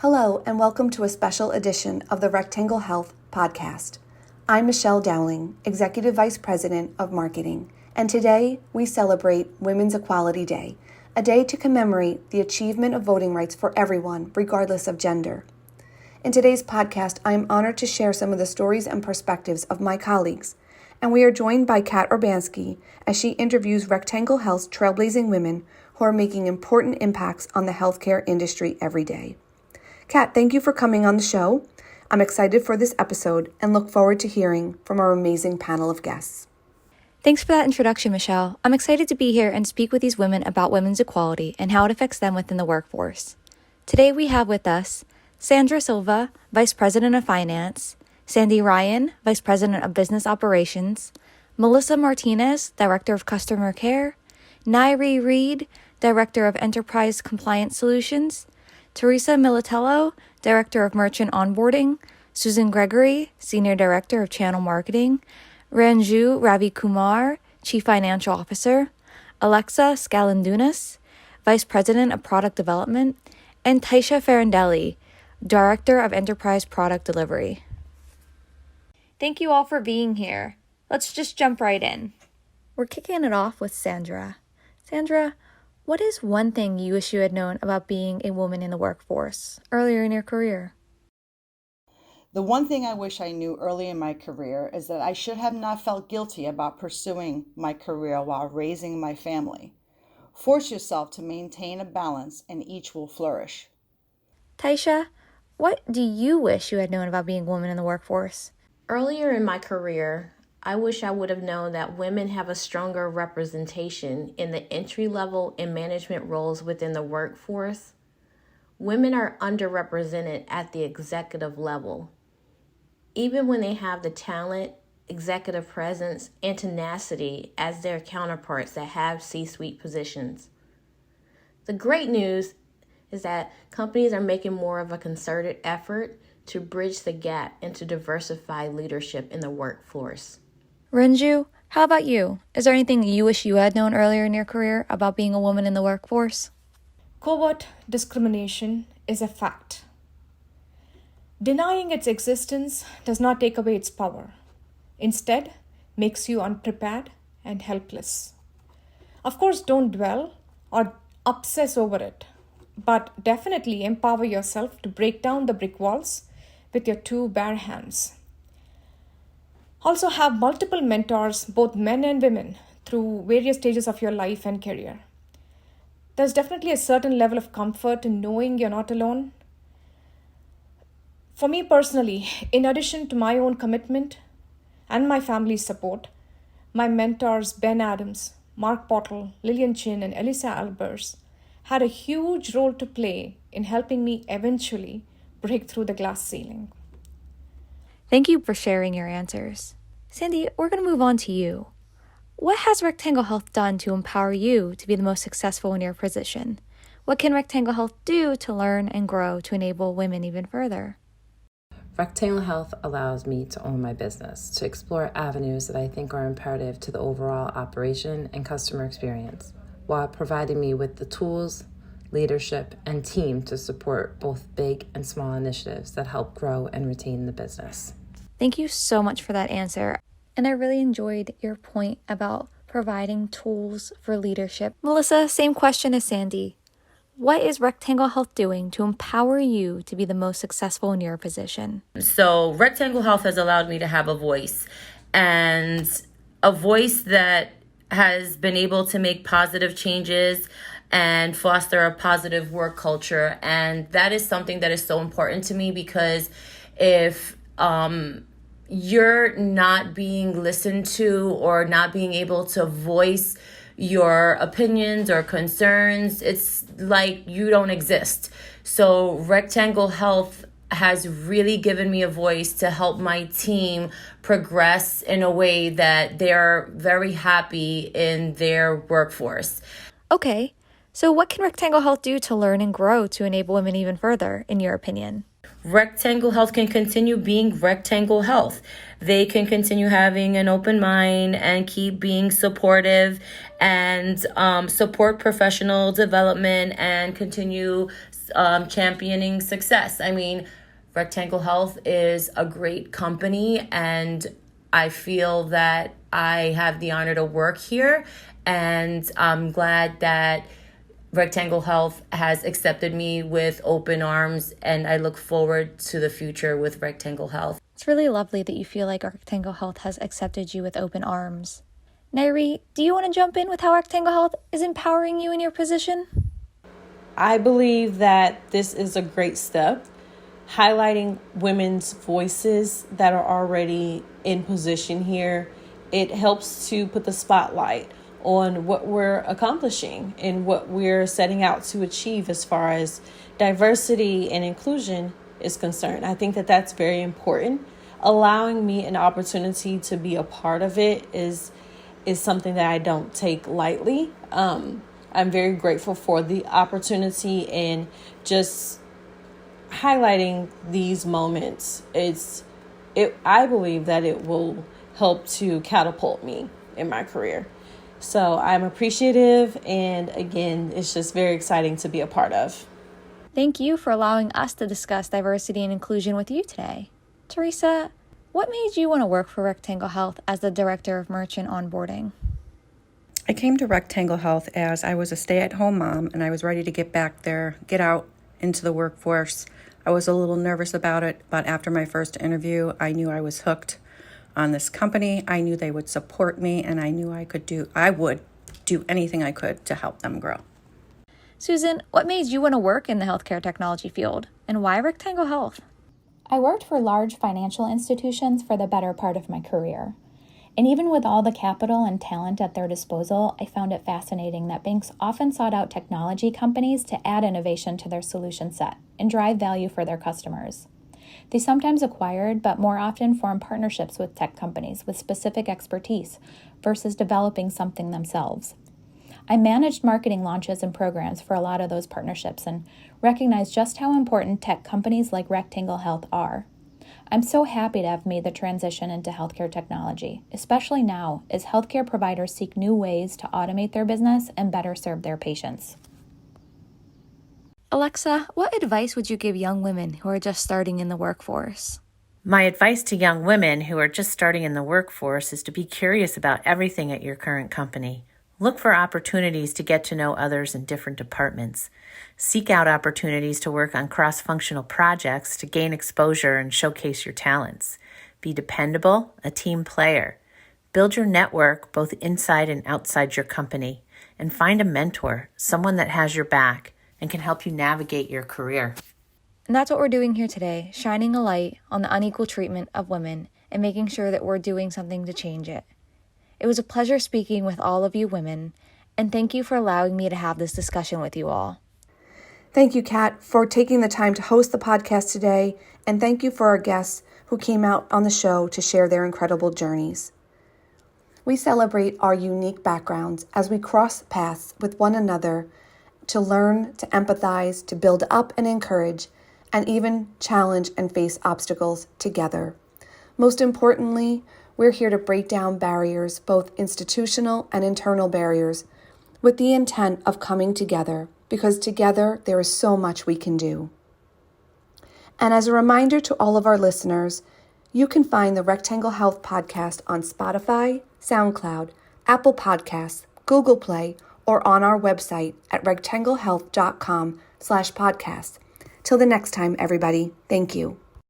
Hello, and welcome to a special edition of the Rectangle Health podcast. I'm Michelle Dowling, Executive Vice President of Marketing, and today we celebrate Women's Equality Day, a day to commemorate the achievement of voting rights for everyone, regardless of gender. In today's podcast, I am honored to share some of the stories and perspectives of my colleagues, and we are joined by Kat Urbanski as she interviews Rectangle Health's trailblazing women who are making important impacts on the healthcare industry every day. Kat, thank you for coming on the show. I'm excited for this episode and look forward to hearing from our amazing panel of guests. Thanks for that introduction, Michelle. I'm excited to be here and speak with these women about women's equality and how it affects them within the workforce. Today we have with us Sandra Silva, Vice President of Finance, Sandy Ryan, Vice President of Business Operations, Melissa Martinez, Director of Customer Care, Nairi Reed, Director of Enterprise Compliance Solutions, Theresa Militello, Director of Merchant Onboarding, Susan Gregory, Senior Director of Channel Marketing, Rinju Ravi Kumar, Chief Financial Officer, Alexa Scalandunas, Vice President of Product Development, and Taisha Farandelli, Director of Enterprise Product Delivery. Thank you all for being here. Let's just jump right in. We're kicking it off with Sandra. Sandra, what is one thing you wish you had known about being a woman in the workforce earlier in your career? The one thing I wish I knew early in my career is that I should have not felt guilty about pursuing my career while raising my family. Force yourself to maintain a balance and each will flourish. Taisha, what do you wish you had known about being a woman in the workforce? Earlier in my career, I wish I would have known that women have a stronger representation in the entry-level and management roles within the workforce. Women are underrepresented at the executive level, even when they have the talent, executive presence, and tenacity as their counterparts that have C-suite positions. The great news is that companies are making more of a concerted effort to bridge the gap and to diversify leadership in the workforce. Rinju, how about you? Is there anything you wish you had known earlier in your career about being a woman in the workforce? Covert discrimination is a fact. Denying its existence does not take away its power. Instead, makes you unprepared and helpless. Of course, don't dwell or obsess over it, but definitely empower yourself to break down the brick walls with your two bare hands. Also have multiple mentors, both men and women, through various stages of your life and career. There's definitely a certain level of comfort in knowing you're not alone. For me personally, in addition to my own commitment and my family's support, my mentors Ben Adams, Mark Pottle, Lillian Chin, and Elisa Albers had a huge role to play in helping me eventually break through the glass ceiling. Thank you for sharing your answers. Sandy, we're going to move on to you. What has Rectangle Health done to empower you to be the most successful in your position? What can Rectangle Health do to learn and grow to enable women even further? Rectangle Health allows me to own my business, to explore avenues that I think are imperative to the overall operation and customer experience, while providing me with the tools, leadership, and team to support both big and small initiatives that help grow and retain the business. Thank you so much for that answer. And I really enjoyed your point about providing tools for leadership. Melissa, same question as Sandy. What is Rectangle Health doing to empower you to be the most successful in your position? So Rectangle Health has allowed me to have a voice, and a voice that has been able to make positive changes and foster a positive work culture. And that is something that is so important to me, because if you're not being listened to or not being able to voice your opinions or concerns, it's like you don't exist. So Rectangle Health has really given me a voice to help my team progress in a way that they're very happy in their workforce. Okay, so what can Rectangle Health do to learn and grow to enable women even further, in your opinion? Rectangle Health can continue being Rectangle Health. They can continue having an open mind and keep being supportive and support professional development and continue championing success. I mean, Rectangle Health is a great company, and I feel that I have the honor to work here, and I'm glad that Rectangle Health has accepted me with open arms, and I look forward to the future with Rectangle Health. It's really lovely that you feel like Rectangle Health has accepted you with open arms. Nairi, do you want to jump in with how Rectangle Health is empowering you in your position? I believe that this is a great step, highlighting women's voices that are already in position here. It helps to put the spotlight on what we're accomplishing and what we're setting out to achieve as far as diversity and inclusion is concerned. I think that that's very important. Allowing me an opportunity to be a part of it is something that I don't take lightly. I'm very grateful for the opportunity and just highlighting these moments. I believe that it will help to catapult me in my career. So I'm appreciative, and again, it's just very exciting to be a part of. Thank you for allowing us to discuss diversity and inclusion with you today. Theresa, what made you want to work for Rectangle Health as the Director of Merchant Onboarding? I came to Rectangle Health as I was a stay-at-home mom, and I was ready to get out into the workforce. I was a little nervous about it, but after my first interview, I knew I was hooked on this company. I knew they would support me, and I knew I would do anything I could to help them grow. Susan, what made you want to work in the healthcare technology field, and why Rectangle Health? I worked for large financial institutions for the better part of my career. And even with all the capital and talent at their disposal, I found it fascinating that banks often sought out technology companies to add innovation to their solution set and drive value for their customers. They sometimes acquired, but more often formed partnerships with tech companies with specific expertise versus developing something themselves. I managed marketing launches and programs for a lot of those partnerships and recognized just how important tech companies like Rectangle Health are. I'm so happy to have made the transition into healthcare technology, especially now as healthcare providers seek new ways to automate their business and better serve their patients. Alexa, what advice would you give young women who are just starting in the workforce? My advice to young women who are just starting in the workforce is to be curious about everything at your current company. Look for opportunities to get to know others in different departments. Seek out opportunities to work on cross-functional projects to gain exposure and showcase your talents. Be dependable, a team player. Build your network both inside and outside your company. And find a mentor, someone that has your back and can help you navigate your career. And that's what we're doing here today, shining a light on the unequal treatment of women and making sure that we're doing something to change it. It was a pleasure speaking with all of you women, and thank you for allowing me to have this discussion with you all. Thank you, Kat, for taking the time to host the podcast today, and thank you for our guests who came out on the show to share their incredible journeys. We celebrate our unique backgrounds as we cross paths with one another to learn, to empathize, to build up and encourage, and even challenge and face obstacles together. Most importantly, we're here to break down barriers, both institutional and internal barriers, with the intent of coming together, because together there is so much we can do. And as a reminder to all of our listeners, you can find the Rectangle Health podcast on Spotify, SoundCloud, Apple Podcasts, Google Play, or on our website at rectanglehealth.com/podcast. Till the next time, everybody, thank you.